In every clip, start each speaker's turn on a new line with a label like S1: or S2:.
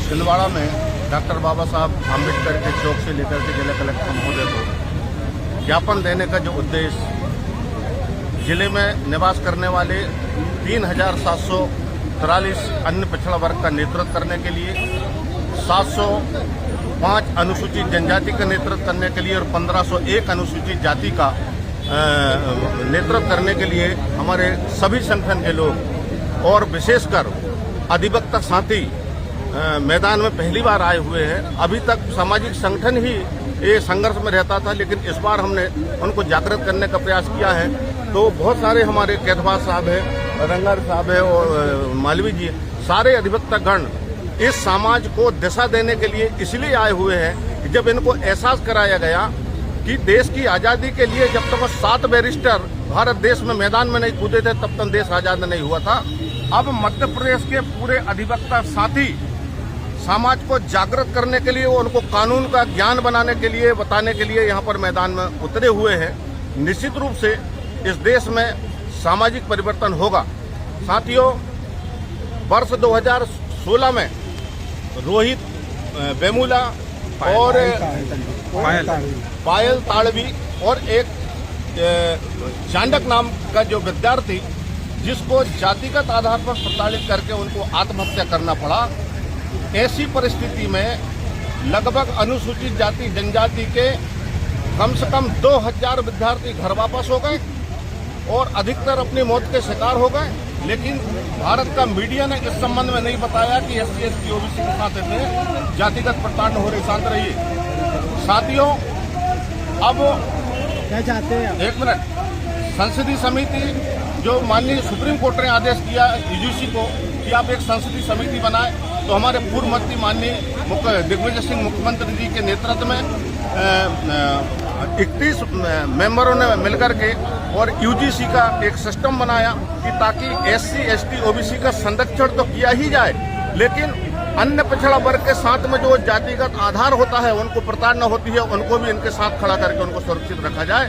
S1: छिंदवाड़ा में डॉक्टर बाबा साहब आम्बेडकर के चौक से लेकर के जिला कलेक्टर महोदय को ज्ञापन देने का जो उद्देश्य जिले में निवास करने वाले 3,743 अन्य पिछड़ा वर्ग का नेतृत्व करने के लिए, 705 अनुसूचित जनजाति का नेतृत्व करने के लिए और 1501 अनुसूचित जाति का नेतृत्व करने के लिए हमारे सभी संगठन के लोग और विशेषकर अधिवक्ता साथी मैदान में पहली बार आए हुए हैं। अभी तक सामाजिक संगठन ही ये संघर्ष में रहता था, लेकिन इस बार हमने उनको जागृत करने का प्रयास किया है। तो बहुत सारे हमारे कैथवास साहब हैं, रंगार साहब है और मालवी जी, सारे अधिवक्ता गण इस समाज को दिशा देने के लिए इसलिए आए हुए हैं कि जब इनको एहसास कराया गया कि देश की आज़ादी के लिए जब तक 7 बैरिस्टर भारत देश में मैदान में नहीं कूदे थे तब तक देश आज़ाद नहीं हुआ था। अब मध्य प्रदेश के पूरे अधिवक्ता साथी समाज को जागृत करने के लिए, उनको कानून का ज्ञान बनाने के लिए, बताने के लिए यहाँ पर मैदान में उतरे हुए हैं। निश्चित रूप से इस देश में सामाजिक परिवर्तन होगा। साथियों, वर्ष 2016 में रोहित वेमुला और पायल ताड़वी और एक चांडक नाम का जो विद्यार्थी जिसको जातिगत आधार पर प्रताड़ित करके उनको आत्महत्या करना पड़ा, ऐसी परिस्थिति में लगभग अनुसूचित जाति जनजाति के कम से कम 2000 विद्यार्थी घर वापस हो गए और अधिकतर अपनी मौत के शिकार हो गए। लेकिन भारत का मीडिया ने इस संबंध में नहीं बताया कि SC ST OBC के साथ ऐसे जातिगत प्रताड़ना हो रही। शांत रहिए साथियों। अब
S2: क्या चाहते हैं?
S1: एक मिनट। संसदीय समिति जो माननीय सुप्रीम कोर्ट ने आदेश दिया UGC को कि आप एक संसदीय समिति बनाएं, तो हमारे पूर्व मंत्री माननीय दिग्विजय सिंह मुख्यमंत्री जी के नेतृत्व में 31 मेंबरों ने मिलकर के और UGC का एक सिस्टम बनाया कि ताकि SC ST OBC का संरक्षण तो किया ही जाए, लेकिन अन्य पिछड़ा वर्ग के साथ में जो जातिगत आधार होता है उनको प्रताड़ना होती है, उनको भी इनके साथ खड़ा करके उनको सुरक्षित रखा जाए।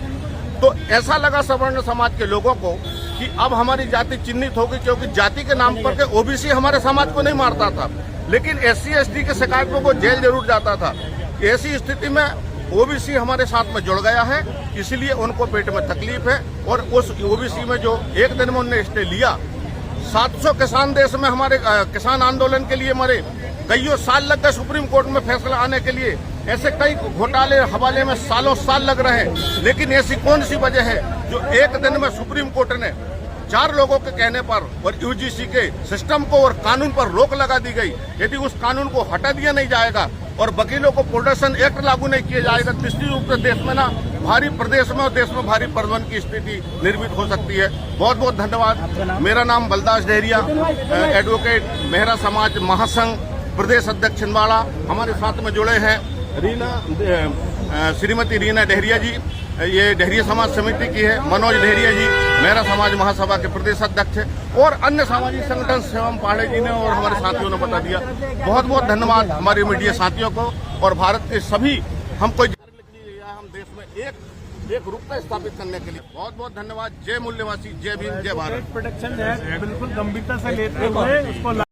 S1: तो ऐसा लगा सवर्ण समाज के लोगों को कि अब हमारी जाति चिन्हित होगी, क्योंकि जाति के नाम पर के OBC हमारे समाज को नहीं मारता था, लेकिन SC ST के शिकायतों को जेल जरूर जाता था। ऐसी स्थिति में OBC हमारे साथ में जुड़ गया है, इसलिए उनको पेट में तकलीफ है। और उस OBC में जो एक दिन में उन्होंने स्टे लिया, 700 किसान देश में हमारे किसान आंदोलन के लिए मरे, कईयों साल लग गए सुप्रीम कोर्ट में फैसला आने के लिए। ऐसे कई घोटाले हवाले में सालों साल लग रहे हैं, लेकिन ऐसी कौन सी वजह है जो एक दिन में सुप्रीम कोर्ट ने 4 लोगों के कहने पर और UGC के सिस्टम को और कानून पर रोक लगा दी गई। यदि उस कानून को हटा दिया नहीं जाएगा और वकीलों को प्रोटेक्शन एक्ट लागू नहीं किया जाएगा, तो निश्चित रूप से देश में भारी प्रदेश में और देश में भारी प्रबंधन की स्थिति निर्मित हो सकती है। बहुत बहुत धन्यवाद। मेरा नाम बलदास डेहरिया, एडवोकेट मेहरा समाज महासंघ प्रदेश अध्यक्ष छिंदवाड़ा। हमारे साथ में जुड़े हैं श्रीमती रीना डेहरिया जी, ये डेहरिया समाज समिति की है। मनोज डेहरिया जी मेहरा समाज महासभा के प्रदेश अध्यक्ष है, और अन्य सामाजिक संगठन शिवम पांडे जी ने और हमारे साथियों ने बता दिया। बहुत बहुत धन्यवाद हमारे मीडिया साथियों को और भारत के सभी हमको हम देश में एक रूपता स्थापित करने के लिए बहुत बहुत धन्यवाद। जय मूल्यवासी, जय भीम, जय भारत।
S2: प्रोटेक्शन एक्ट बिल्कुल गंभीरता से लेते हुए उसको